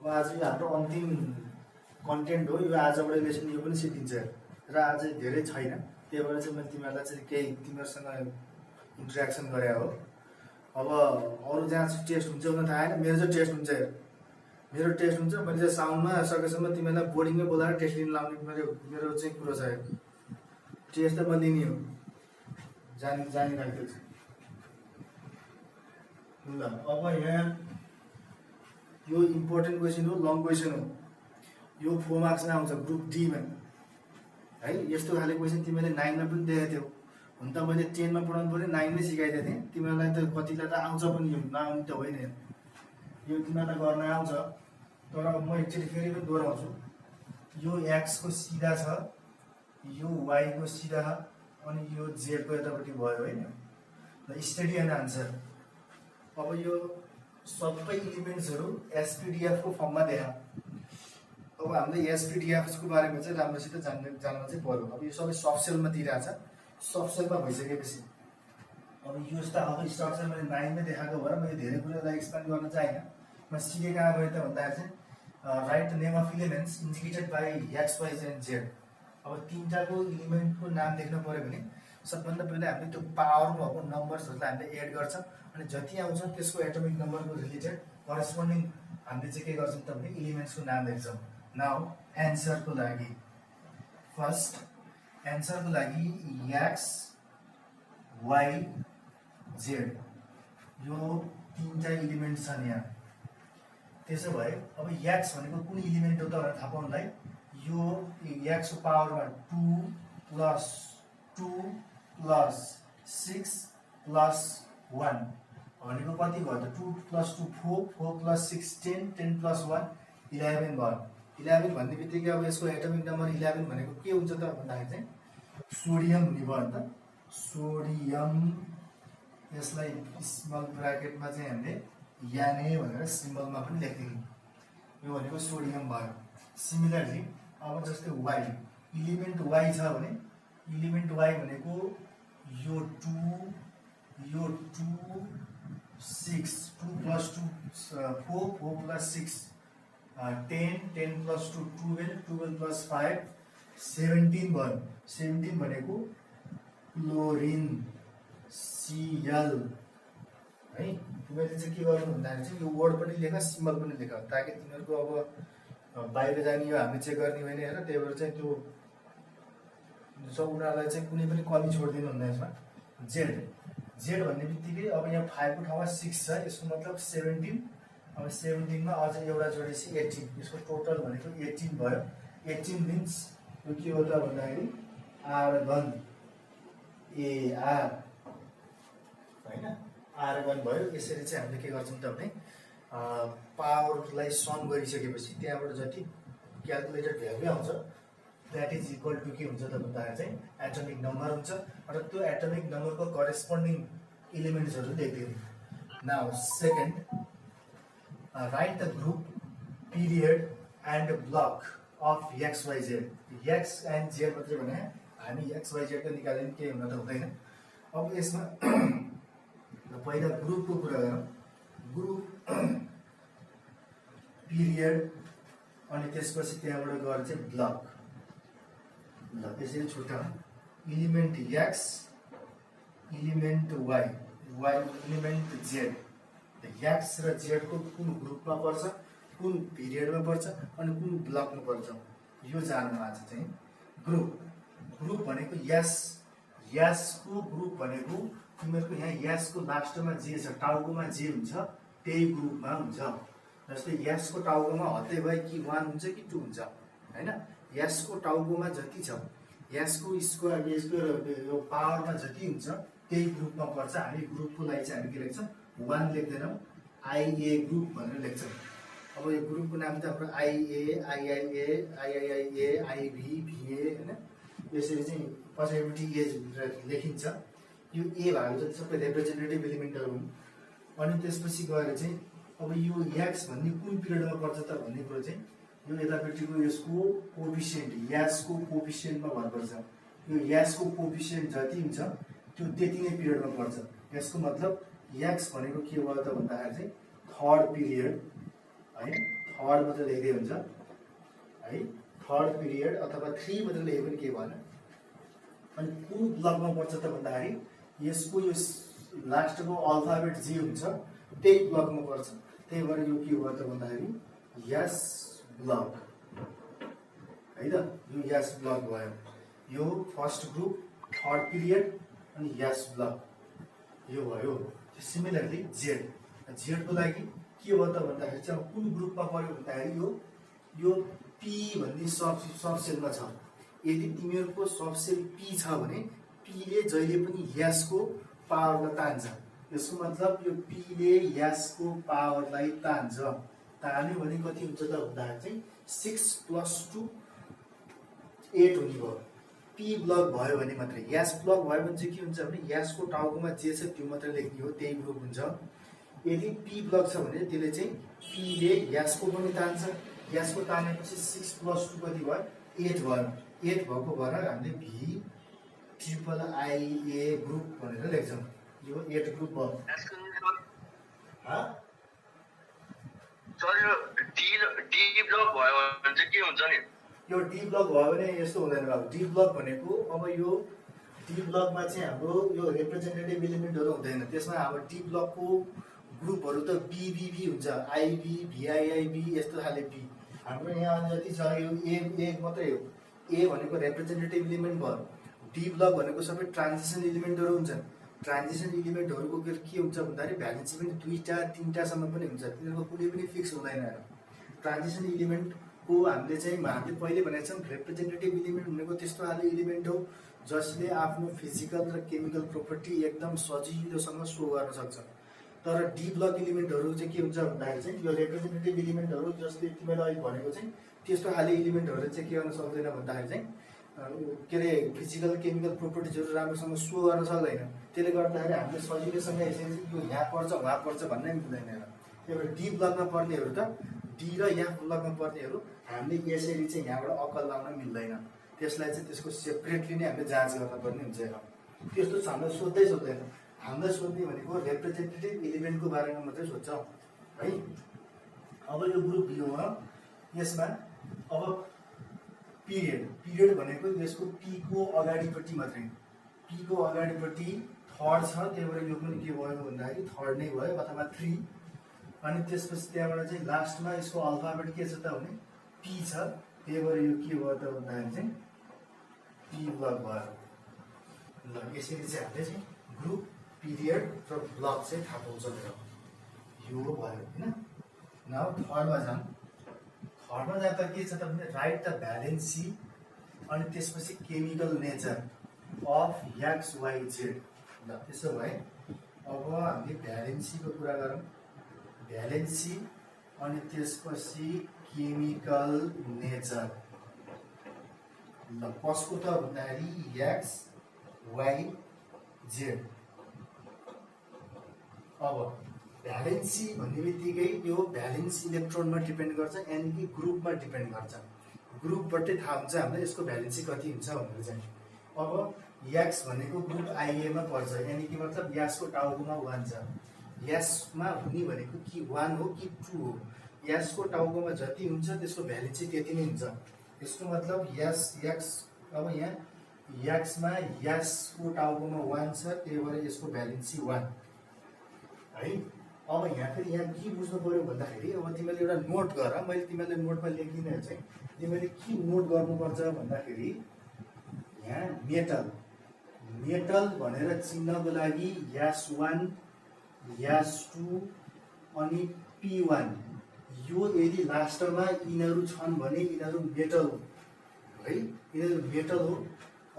अब आज यो हाम्रो अन्तिम कन्टेन्ट हो। यो आजबाट लेसन यो पनि सिद्धिन्छ र आज धेरै छैन, त्यही भएर चाहिँ मैले तिमीहरूलाई चाहिँ केही तिमीहरूसँग इन्ट्रेक्सन गरे हो। अब अरू जहाँ टेस्ट हुन्छ भने थाहा छैन, मेरो चाहिँ टेस्ट हुन्छ। मेरो टेस्ट हुन्छ, मैले चाहिँ साउन्डमा सकेसम्म तिमीहरूलाई बोर्डिङमै बोलाएर टेस्ट लिन लाउने मेरो चाहिँ कुरो छ। टेस्ट त म लिने हो, जानिराखेको छु। ल अब यहाँ यो इम्पोर्टेन्ट क्वेसन हो, लङ क्वेसन हो। यो 4 मार्क्समा आउँछ ग्रुप डीमा है। यस्तो खाले क्वेसन तिमीले 9 मा पनि देखेको थियौ। हुन त मैले 10 मा पढाउनु पर्ने 9 मै सिकाइदिएको थिएँ तिमीहरूलाई। त कतिलाई त आउँछ पनि, यो नआउने त होइन। यो तिमीलाई गर्न आउँछ, तर अब म एकचोटि फेरि पनि दोहोऱ्याउँछु। यो x को सिधा छ, यो y को सिधा, अनि यो z को यतापट्टि भयो होइन। ल स्टडी एन्ड आन्सर। अब यो सबै इलिमेन्ट्सहरू एसपीडीएफ को फर्ममा देखा। अब हामीले एसपीडीएफ को बारेमा चाहिँ राम्रोसित जान्न चाहिँ पर्यो। अब यो सबै सब सेलमा दिइरहेछ। सब सेलमा भइसकेपछि अब यो त अब स्ट्रक्चर मैले 9 मै देखाएको भएर मैले धेरै कुरालाई एक्सप्लेन गर्न चाहिँ म सिधै कहाँ गएँ त भन्दाखेरि चाहिँ write the name of elements indicated by X Y and Z. अब तीनटाको इलिमेन्टको नाम देख्न पर्यो भने सबभन्दा पहिला हामीले त्यो पावर भएको नम्बर्सहरूलाई हामीले एड गर्छ, अनि जति आउँछ त्यसको एटोमिक नम्बरको रिलेटेड करस्पोन्डिङ हामीले चाहिँ के गर्छौँ त भने इलिमेन्ट्सको नाम लेख्छौँ। नाउ एन्सरको लागि फर्स्ट एन्सरको लागि एक्स वाइ जेड यो तीनटा इलिमेन्ट छन् यहाँ। त्यसो भए अब एक्स भनेको कुन इलिमेन्ट हो त भनेर थाहा पाउनलाई यो एक्स को पावरमा 2 + 2 + 6 + 1 भनेको कति भयो त 2 + 2 4 4 + 6 10 10 + 1 11 भयो। 11 भन्ने बित्तिकै अब यसको एटोमिक नम्बर 11 भनेको के हुन्छ त भन्दाखेरि चाहिँ सोडियम हुने भयो नि त। सोडियम, यसलाई स्मल ब्राकेटमा चाहिँ हामीले याने भनेर सिम्बलमा पनि लेख्दियौँ। यो भनेको सोडियम भयो। सिमिलरली अब जस्तै वाइ, इलिमेन्ट वाइ छ भने इलिमेन्ट वाइ भनेको यो 2 यो 2 6 2 + 2 4 4 + 6 10 10 + 2 12 12 + 5 17 भयो। 17 भनेको क्लोरिन Cl है। तिमीले चाहिँ के गर्नु भन्दाखेरि चाहिँ यो वर्ड पनि लेख, सिम्बल पनि लेख, ताकि तिमीहरूको अब बाहिर जाने यो हामीले चेक गर्ने होइन हेर। त्यही भएर चाहिँ त्यो सब उनीहरूलाई चाहिँ कुनै पनि कमी छोड्दिनु हुन्न यसमा। जेड जेड भन्ने बित्तिकै अब यहाँ 5 को ठाउँमा 6 छ, यसको मतलब 17। अब 17 मा अझ एउटा जोडेपछि 18, यसको टोटल भनेको 18 भयो। 18 मिन्स यो के हो त भन्दाखेरि आर्गन एआर होइन, आर्गन भयो। यसरी चाहिँ हामीले के गर्छौँ त भने पावरलाई सम गरिसकेपछि त्यहाँबाट जति क्यालकुलेटेड भ्यालु आउँछ द्याट इज इक्वल टु के हुन्छ त भन्दाखेरि चाहिँ एटोमिक नम्बर हुन्छ, र त्यो एटोमिक नम्बरको करेस्पोन्डिङ इलिमेन्ट्सहरू लेखिदिनु। Now second write the group period and block of X Y Z. X and Z मात्रै भने हामी एक्स वाइ जेडको निकाल्यो भने केही हुन त हुँदैन। अब यसमा पहिला ग्रुपको कुरा गरौँ। ग्रुप पिरियड अनि त्यसपछि त्यहाँबाट गएर चाहिँ ब्लक। ल त्यसरी छुट्याउँ। Element X, element Y, Y element Z. X र जेड को कुन ग्रुपमा पर्छ, कुन पिरियडमा पर्छ, अनि कुन ब्लकमा पर्छ यो जान्नु आज चाहिँ। ग्रुप ग्रुप भनेको यसको ग्रुप भनेको तिमीहरूको यहाँ यसको लास्टमा जे छ, टाउकोमा जे हुन्छ त्यही ग्रुपमा हुन्छ। जस्तै यसको टाउकोमा हत्तै भए कि 1 हुन्छ कि 2 हुन्छ होइन। यसको टाउकोमा जति छ, यसको स्क्वायर यसको यो पावरमा जति हुन्छ त्यही ग्रुपमा पर्छ। हामी ग्रुपको लागि चाहिँ हामी के लेख्छौँ 1 लेख्दैनौँ, आइए ग्रुप भनेर लेख्छौँ। अब यो ग्रुपको नाम त हाम्रो आइए आइआइए आइआइआइए आइभी भिए होइन। यसरी चाहिँ पछाडिपट्टि ए लेखिन्छ। यो ए भएको जति सबै रिप्रेजेन्टेटिभ इलिमेन्टहरू हुन्। अनि त्यसपछि गएर चाहिँ अब यो एक्स भन्ने कुन पिरियडमा पर्छ त भन्ने कुरो चाहिँ यो यतापट्टिको यसको कोफिसिएन्ट, यसको कोफिसिएन्टमा भर पर्छ। यो यसको कोफिसिएन्ट जति हुन्छ त्यो त्यति नै पिरियडमा पर्छ। यसको मतलब एक्स भनेको के भयो त भन्दाखेरि चाहिँ थर्ड पिरियड है। थर्ड मात्र लेख्दै हुन्छ है, थर्ड पिरियड अथवा 3 मात्र लेखे पनि केही भएन। अनि कुन ब्लकमा पर्छ त भन्दाखेरि यसको यो लास्टको अल्फाबेट जे हुन्छ त्यही ब्लकमा पर्छ। त्यही भएर यो के भयो त भन्दाखेरि यस ब्लक है त, यो यस ब्लक भयो। यो फर्स्ट ग्रुप, थर्ड पिरियड अनि यस ब्लक यो भयो। सिमिलरली जेडको लागि के भयो त भन्दाखेरि चाहिँ कुन ग्रुपमा पर्यो भन्दाखेरि यो पी भन्ने सबसेलमा छ। यदि तिमीहरूको सबसेल पी छ भने पीले जहिले पनि यसको पावरलाई तान्छ। यसको मतलब यो पीले यसको पावरलाई तान्छ। तान्यो भने कति हुन्छ त भन्दाखेरि चाहिँ 6 + 2 8 हुने भयो। पी ब्लक भयो भने मात्रै। यस ब्लक भयो भने चाहिँ के हुन्छ भने यसको टाउकोमा जे छ त्यो मात्रै लेख्ने हो, त्यही ग्रुप हुन्छ। यदि पी ब्लक छ भने त्यसले चाहिँ पीले यसको पनि तान्छ। यसको तानेपछि 6 + 2 कति भयो? 8 भयो। 8 भएको भएर हामीले VIIA ग्रुप भनेर लेख्छौँ। यो 8 ग्रुप भयो। डी ब्लक भयो भने चाहिँ के हुन्छ नि? यो डी ब्लक भयो भने यस्तो हुँदैन बाबु। डी ब्लक भनेको अब यो डी ब्लकमा चाहिँ हाम्रो यो रिप्रेजेन्टेटिभ एलिमेन्टहरू हुँदैन। त्यसमा अब डी ब्लकको ग्रुपहरू त बीबीबी हुन्छ, आईबी, VIIB यस्तो खाले बी। हाम्रो यहाँ जति छ यो ए मात्रै हो। ए भनेको रिप्रेजेन्टेटिभ एलिमेन्ट भयो। डी ब्लक भनेको सबै ट्रान्जिसन एलिमेन्टहरू हुन्छन्। ट्रान्जिसन एलिमेन्टहरूको के हुन्छ भन्दाखेरि भ्यालेन्सी पनि 2टा 3टासम्म पनि हुन्छ। तिनीहरूको कुनै पनि फिक्स हुँदैन। ट्रान्जिसन एलिमेन्टको हामीले पहिले भनेको छौँ रिप्रेजेन्टेटिभ एलिमेन्ट भनेको त्यस्तो खाले एलिमेन्ट हो जसले आफ्नो फिजिकल र केमिकल प्रोपर्टी एकदम सजिलोसँग सो गर्न सक्छ। तर डी ब्लक एलिमेन्टहरू चाहिँ के हुन्छ भन्दाखेरि चाहिँ यो रिप्रेजेन्टेटिभ एलिमेन्टहरू जसले तिमीलाई अहिले भनेको चाहिँ त्यस्तो खाले एलिमेन्टहरू चाहिँ के गर्न सक्दैन भन्दाखेरि चाहिँ के अरे फिजिकल केमिकल प्रोपर्टिजहरू राम्रोसँग सो गर्न सक्दैन। त्यसले गर्दाखेरि हामीले सजिलैसँग यसरी यो यहाँ पर्छ उहाँ पर्छ भन्नै मिल्दैन। त्यही भएर डी ब्लकमा पर्नेहरू त डी र एफ ब्लकमा पर्नेहरू हामीले यसरी चाहिँ यहाँबाट अक्कल लाउन मिल्दैन। त्यसलाई चाहिँ त्यसको सेपरेटली नै हामीले जाँच गर्नुपर्ने हुन्छ। त्यस्तो छ हामीलाई सोध्दैन। हामीलाई सोध्ने भनेको रिप्रेजेन्टेटिभ एलिमेन्टको बारेमा मात्रै सोध्छौँ है। अब यो ग्रुप बीमा यसमा अब पिरियड भनेको यसको पीको अगाडिपट्टि मात्रै। पीको अगाडिपट्टि थर्ड छ, त्यही भएर यो पनि के भयो भन्दाखेरि थर्ड नै भयो अथवा 3। अनि त्यसपछि त्यहाँबाट चाहिँ लास्टमा यसको अल्फाबेट के छ त भने पी छ। त्यही भएर यो के भयो त भन्दाखेरि चाहिँ पी ब्लक भयो। ल यसरी चाहिँ हामीले चाहिँ ग्रुप, पिरियड र ब्लक चाहिँ थाहा पाउँछ। यो भयो होइन। नाउ थर्डमा जाउँ। थर्डमा जाँदा के छ त भने राइट द भ्यालेन्सी अनि त्यसपछि केमिकल नेचर अफ XYZ। ल त्यसो भए अब हामीले भ्यालेन्सीको कुरा गरौँ। भ्यालेन्सी अनि त्यसपछि केमिकल नेचर। ल कसको त भन्दाखेरि XYZ। अब भ्यालेन्सी भन्ने बित्तिकै यो भ्यालेन्स इलेक्ट्रोनमा डिपेन्ड गर्छ यानि कि ग्रुपमा डिपेन्ड गर्छ। ग्रुपबाटै थाहा हुन्छ हामीलाई यसको भ्यालेन्सी कति हुन्छ भनेर चाहिँ। अब एक्स भनेको ग्रुप आइएमा पर्छ यानि कि मतलब यसको टाउकोमा 1 छ। यसमा हुने भनेको कि 1 हो कि 2 हो। यसको टाउकोमा जति हुन्छ त्यसको भ्यालेन्सी त्यति नै हुन्छ। यसको मतलब एक्स अब यहाँ एक्समा यसको टाउकोमा 1 छ, त्यही भएर यसको भ्यालेन्सी 1 है। अब यहाँ फेरि यहाँ के बुझ्नु पर्यो भन्दाखेरि अब तिमीले एउटा नोट गर। मैले तिमीलाई नोटमा लेखिदिने चाहिँ तिमीले के नोट गर्नुपर्छ भन्दाखेरि यहाँ मेटल भनेर चिन्हको लागि S1 S2 अनि P1 यो यदि लास्टमा यिनीहरू छन् भने यिनीहरू मेटल हो है। यिनीहरू मेटल हो।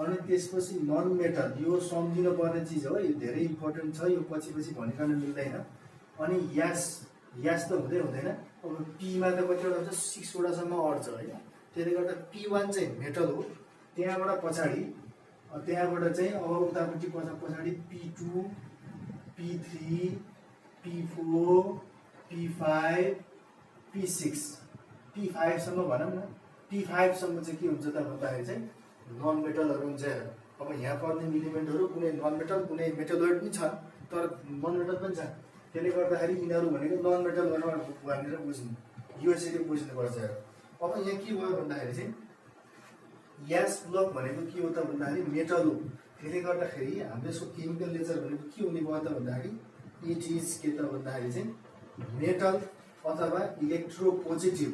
अनि त्यसपछि नन मेटल यो सम्झिनु पर्ने चिज हो। यो धेरै इम्पोर्टेन्ट छ। यो पछि भनिकन मिल्दैन। अनि यस त हुँदैन। अब पीमा त कतिवटा हुन्छ 6 वटासम्म अड्छ होइन। त्यसले गर्दा P1 चाहिँ मेटल हो। त्यहाँबाट पछाडि त्यहाँबाट चाहिँ अब उतापट्टि पछाडि P2 P3 P4 P5 P6 P5 सम्म भनौँ न। P5 सम्म चाहिँ के हुन्छ त भन्दाखेरि चाहिँ नन मेटलहरू हुन्छ। अब यहाँ पर्ने एलिमेन्टहरू कुनै नन मेटल कुनै मेटलोइड पनि छन् तर नन मेटल पनि छ। त्यसले गर्दाखेरि यिनीहरू भनेको नन मेटल भनेर बुझ्नु। यो यसरी बुझ्नुपर्छ। अब यहाँ के भयो भन्दाखेरि चाहिँ ग्यास ब्लक भनेको के हो त भन्दाखेरि मेटल हो। त्यसले गर्दाखेरि हाम्रो यसको केमिकल नेचर भनेको के हुने भयो त भन्दाखेरि इट इज के त भन्दाखेरि चाहिँ मेटल अथवा इलेक्ट्रोपोजिटिभ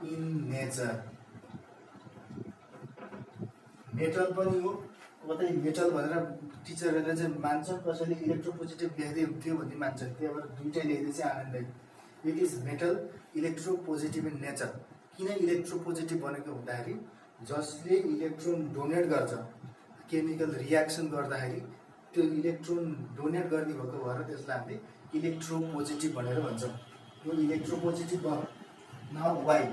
इन नेचर। मेटल पनि हो। कतै मेटल भनेर टिचरहरूले चाहिँ मान्छन्, कसैले इलेक्ट्रोपोजिटिभ लेख्दै हुन्थ्यो भन्ने मान्छन्। त्यही भएर दुइटै लेख्दै चाहिँ आनन्दै। It is metal electropositive in nature. किन इलेक्ट्रोपोजिटिभ भनेको भन्दाखेरि जसले इलेक्ट्रोन डोनेट गर्छ केमिकल रियाक्सन गर्दाखेरि त्यो इलेक्ट्रोन डोनेट गर्ने भएको भएर त्यसलाई हामीले इलेक्ट्रोपोजिटिभ भनेर भन्छौँ। यो इलेक्ट्रोपोजिटिभ भयो। नाउ वाइ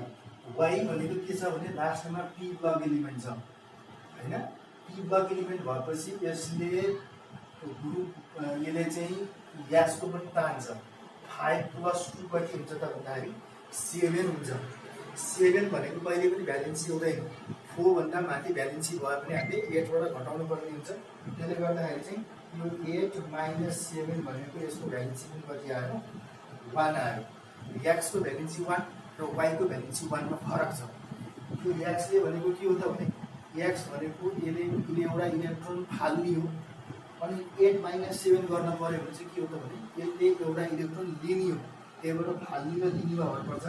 भनेको के छ भने लास्टमा पी ब्लक एलिमेन्ट छ हैन। पी ब्लक एलिमेन्ट भएपछि यसले चाहिँ ग्यासको पनि तान्छ। 5 + 2 कति हुन्छ त भन्दाखेरि 7 हुन्छ। 7 भनेको कहिले पनि भ्यालेन्सी हुँदैन। 4 भन्दा माथि भ्यालेन्सी भयो भने हामीले 8 बाट घटाउनु पर्ने हुन्छ। त्यसले गर्दाखेरि चाहिँ यो 8 - 7 भनेको यसको भ्यालेन्सी पनि कति आयो 1 आयो। एक्सको भ्यालेन्सी 1 र वाइको भ्यालेन्सी 1 मा फरक छ। यो एक्सले भनेको के हो त भने एक्स भनेको यसले एउटा इलेक्ट्रोन फाल्ने हो। अनि 8 - 7 गर्न पर्यो भने चाहिँ के हो त भने यसले एउटा इलेक्ट्रोन लिने हो। त्यही भएर फाल्ने र लिनेमा हुनुपर्छ।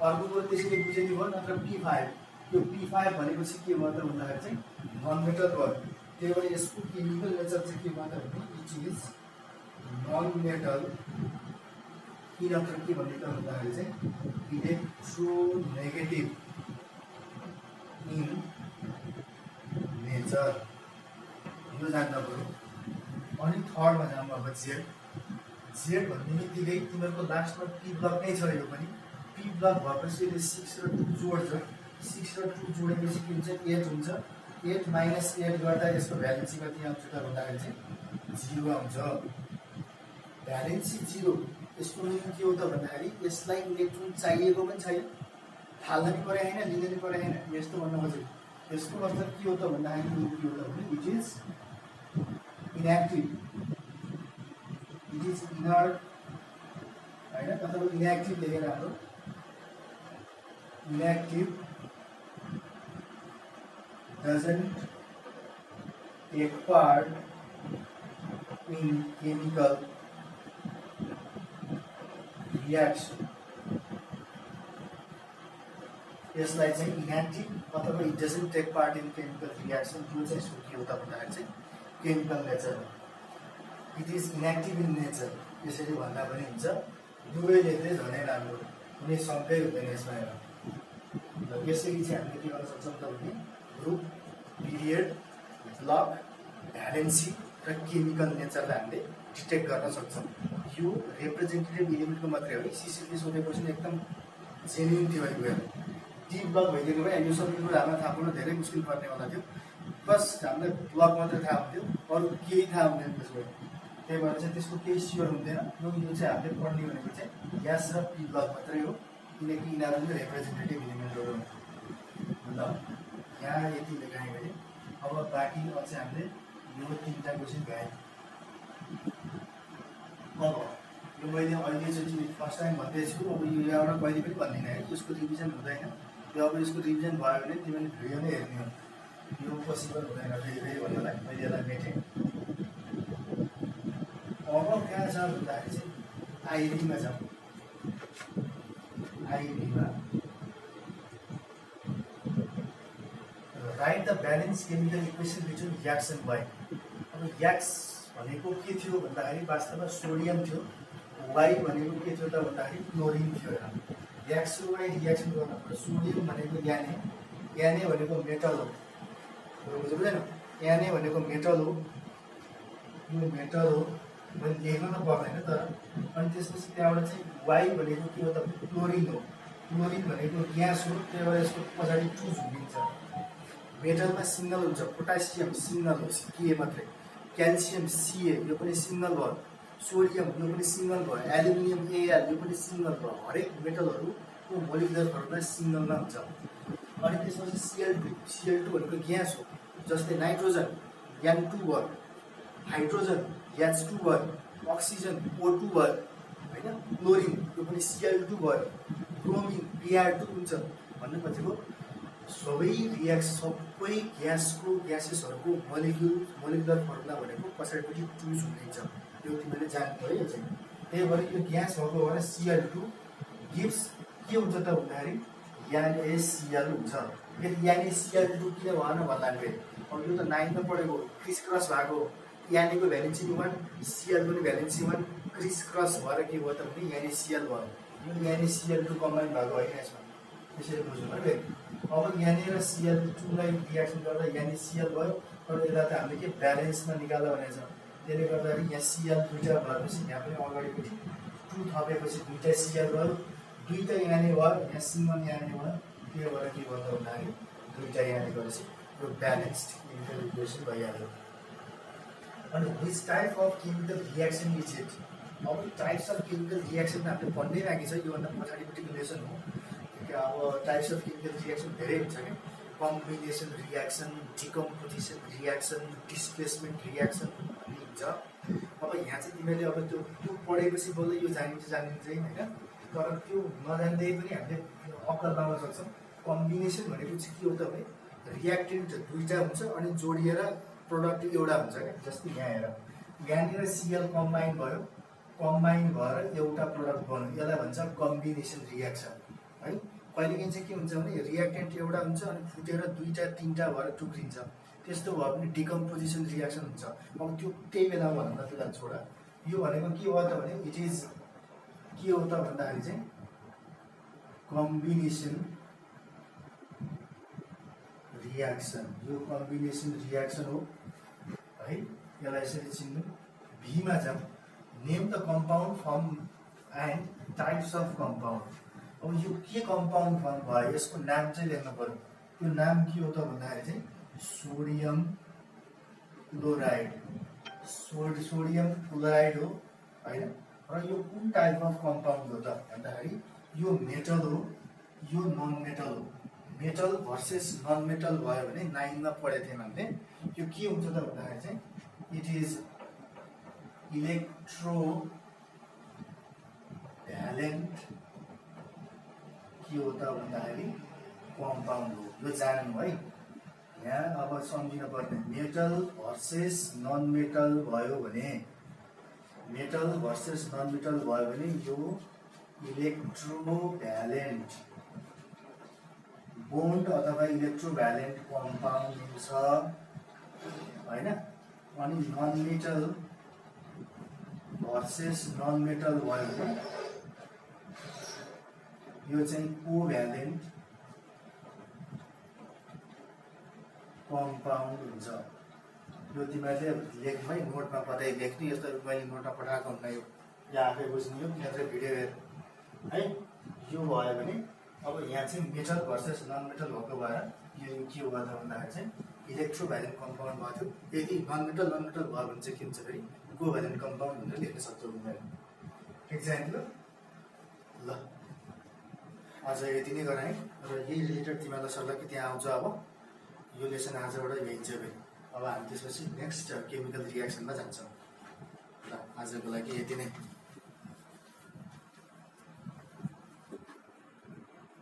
अर्को कुरो त्यसरी बुझ्ने भयो। नत्र P5 यो P5 भनेको चाहिँ के भयो त भन्दाखेरि चाहिँ नन मेटल भयो। त्यही भएर यसको केमिकल नेचर चाहिँ के भयो त भने इट इज नन मेटल। किन के भन्ने त भन्दाखेरि चाहिँ इलेक्ट्रोनेगेटिभ इन नेचर। यो जान्नु पर्यो। अनि थर्डमा जाऊँ अब जेड भन्ने बित्तिकै तिमीहरूको लास्टमा पी ब्लक नै छ। यो पनि पी ब्लक भएपछि यसले 6 र 2 जोड्छ। 6 र 2 जोडेपछि के हुन्छ 8 हुन्छ। 8 - 8 गर्दा यसको भ्यालेन्सी कति आउँछ त भन्दाखेरि चाहिँ 0 आउँछ। भ्यालेन्सी 0 यसको मिनिङ के हो त भन्दाखेरि यसलाई इलेक्ट्रोन चाहिएको पनि छैन, फाल्न पनि परे होइन, लिन पनि परे होइन। यस्तो भन्न खोजेको। यसको मतलब के हो त भन्दाखेरि के हो त भने it is inactive. It is inert होइन, अथवा इनएक्टिभ लेखेर हाम्रो inactive doesn't take part in chemical reaction। यसलाई चाहिँ इनएक्टिभ अथवा it doesn't take part in chemical reaction. यो चाहिँ यसको के हो त भन्दाखेरि चाहिँ केमिकल नेचर हो। It is inactive in nature यसरी भन्दा पनि हुन्छ। दुवै लेख्दै झनै राम्रो, कुनै शङ्कै हुँदैन यसमा। यसरी चाहिँ हामीले के गर्न सक्छौँ त भने ग्रुप, पिरियड, ब्लक, भ्यालेन्सी र केमिकल नेचरलाई हामीले डिटेक्ट गर्न सक्छौँ। यो रिप्रेजेन्टेटिभ इलिमेन्टको मात्रै हो। सिसिले सोधेको क्वेसन एकदम जेन्युन थियो अहिले गएर। डी ब्लक भइदिएको भए यो सबै कुरो हामीलाई थाहा पाउन धेरै मुस्किल पर्ने होला थियो। बस हामीलाई ब्लक मात्रै थाहा हुन्थ्यो, अरू केही थाहा हुँदैन त्यसको। त्यही भएर चाहिँ त्यसको केही स्योर हुँदैन। यो चाहिँ हामीले पढ्ने भनेको चाहिँ ग्यास र पी ब्लक मात्रै हो, किनकि यिनीहरू पनि रिप्रेजेन्टेटिभ इलिमेन्टहरू हो। ल यहाँ यति लेखाएँ भने अब बाँकी अझै हामीले यो 3टा क्वेसन भ्याएँ। अब यो मैले अहिलेचोटि फर्स्ट टाइम भन्दैछु। अब यो यहाँबाट कहिले पनि भन्दिनँ है, यसको रिभिजन हुँदैन। यो अब यसको रिभिजन भयो भने तिमीले भिडियो नै हेर्ने हो। यो पोसिबल हुँदैन फेरि भन्नलाई। मैले यसलाई मेटेँ। अब कहाँ छ भन्दाखेरि चाहिँ आइडीमा जाउँ। आइडीमा write the balance chemical equation between gas and Y. अब ग्यास भनेको के थियो भन्दाखेरि वास्तवमा सोडियम थियो। वाइ भनेको के थियो त भन्दाखेरि क्लोरिन थियो। ग्यास र वाइ रियाक्सन गर्नुपर्छ। सोडियम भनेको Na भनेको मेटल हो। बुझ्दैन? Na भनेको मेटल हो। यो मेटल हो, मैले लेख्न त पर्दैन तर। अनि त्यसपछि त्यहाँबाट चाहिँ वाइ भनेको के हो त क्लोरिन हो। क्लोरिन भनेको ग्यास हो। त्यही भएर यसको पछाडि 2 झुकिन्छ। मेटलमा सिङ्गल हुन्छ। पोटासियम सिङ्गल हो, के मात्रै। क्याल्सियम Ca यो पनि सिङ्गल भयो। सोडियम यो पनि सिङ्गल भयो। एल्युमिनियम Al यो पनि सिङ्गल भयो। हरेक मेटलहरूको मोलिकुलर फर्मुला सिङ्गलमा हुन्छ। अनि त्यसपछि Cl2 भनेको ग्यास हो। जस्तै नाइट्रोजन N2 भयो, हाइड्रोजन H2 भयो, अक्सिजन O2 भयो होइन, क्लोरिन यो पनि Cl2 भयो, ब्रोमिन Br2 हुन्छ। भन्नु खोजेको सबै ग्यासेसहरूको मोलिकुलर फर्मुला भनेको पछाडिपट्टि 2 हुनेछ। यो तिमीले जान्नु है। यो चाहिँ त्यही भएर यो ग्यास भएको भएर Cl2 गिभ्स के हुन्छ त भन्दाखेरि NaCl हुन्छ। फेरि NaCl2 किन भएन भन्दाखेरि अब यो त 9 मा पढेको क्रिस क्रस भएको Na को भ्यालेन्सी 1 Cl पनि भ्यालेन्सी 1 क्रिस क्रस भएर के भयो त भने NaCl भयो। यो NaCl2 कम्बाइन भएको होइन यसमा, त्यसरी बुझ्नु है। फेरि अब Na र Cl2 लाई रिएक्सन गर्दा NaCl भयो, तर यसलाई त हामीले के ब्यालेन्समा निकाल्दा भनेछ। त्यसले गर्दाखेरि यहाँ Cl दुईटा भएपछि यहाँ पनि अगाडिपट्टि 2 थपेपछि दुईटा Cl भयो, दुईटा Na भयो, यहाँ सिङ्गल Na भयो। त्यो भएर के भयो त भन्दाखेरि दुईटा Na गरेपछि यो ब्यालेन्स्ड केमिकल इक्वेसन भइहाल्यो। अनि which type of chemical reaction is it? अब टाइप्स अफ केमिकल रिएक्सन हामीले पढ्नै बाँकी छ, योभन्दा पछाडिपट्टिको लेसन हो। अब टाइप्स अफ केमिकल रिएक्सन धेरै हुन्छ क्या, combination reaction, decomposition reaction, displacement reaction भन्ने हुन्छ। अब यहाँ चाहिँ तिमीले अब त्यो पढेपछि बल्ल यो जानिन्छ चाहिँ होइन, तर त्यो नजान्दै पनि हामीले अक्कल लगाउन सक्छौँ। कम्बिनेसन भनेको चाहिँ के हो त भने रिएक्टेन्ट दुईटा हुन्छ अनि जोडिएर प्रोडक्ट एउटा हुन्छ क्या। जस्तै यहाँ हेर, यहाँनिर Cl कम्बाइन भयो, कम्बाइन भएर एउटा प्रोडक्ट बन्यो, यसलाई भन्छ कम्बिनेसन रिएक्सन है। कहिलेकाहीँ चाहिँ के हुन्छ भने रिएक्टेन्ट एउटा हुन्छ अनि फुटेर दुईटा तिनवटा भएर टुक्रिन्छ, त्यस्तो भयो भने डिकम्पोजिसन रिएक्सन हुन्छ। अब त्यो त्यही बेलामा भन्दा त्यसलाई छोडा, यो भनेको के हो त भने इट इज के हो त भन्दाखेरि चाहिँ कम्बिनेसन रिएक्सन। यो कम्बिनेसन रिएक्सन हो है। यसलाई यसरी चिन्नु। भीमा जाउँ, name the compound form and types of compound. अब यो के कम्पाउन्ड फर्म भयो यसको नाम चाहिँ लेख्नु पर्यो। त्यो नाम के हो त भन्दाखेरि चाहिँ सोडियम क्लोराइड। सोडियम क्लोराइड हो होइन। र यो कुन टाइप अफ कम्पाउन्ड हो त भन्दाखेरि यो मेटल हो, यो नन मेटल हो। मेटल भर्सेस नन मेटल भयो भने 9 मा पढेको थियौँ हामीले। यो के हुन्छ त भन्दाखेरि चाहिँ इट इज इलेक्ट्रो भ्यालेन्ट के हो त भन्दाखेरि कम्पाउन्ड हो। यो जान्नु है। यहाँ अब सम्झिनु पर्ने मेटल भर्सेस नन मेटल भयो भने, मेटल भर्सेस नन मेटल भयो भने यो इलेक्ट्रो भ्यालेन्ट बोन्ड अथवा इलेक्ट्रो भ्यालेन्ट कम्पाउन्ड हुन्छ होइन। अनि non metal versus non metal भयो भने यो चाहिँ कोभ्यालेन्ट कम्पाउन्ड हुन्छ। यो तिमीहरूले लेख्मै नोटमा कतै लेख्ने, यस्तो मैले नोटमा पठाएको हुन्न। यो आफै बुझ्ने हो, नत्र भिडियो हेर है। यो भयो भने अब यहाँ चाहिँ मेटल भर्सेस नन मेटल भएको भएर यो के हो त भन्दाखेरि चाहिँ इलेक्ट्रो भ्यालेन्ट कम्पाउन्ड भएको थियो। यदि नन मेटल भयो भने चाहिँ के हुन्छ फेरि कोभ्यालेन्ट कम्पाउन्ड भनेर लेख्न सक्छौ तिमीले। ठिक छ यहाँनिर ल। आज यति नै गराएँ र यही रिलेटेड तिमीहरूलाई सल्लाह कि त्यहाँ आउँछ। अब यो लेसन आजबाट यही छ फेरि। अब हामी त्यसपछि नेक्स्ट केमिकल रिएक्सनमा जान्छौँ। ल आजको लागि यति नै।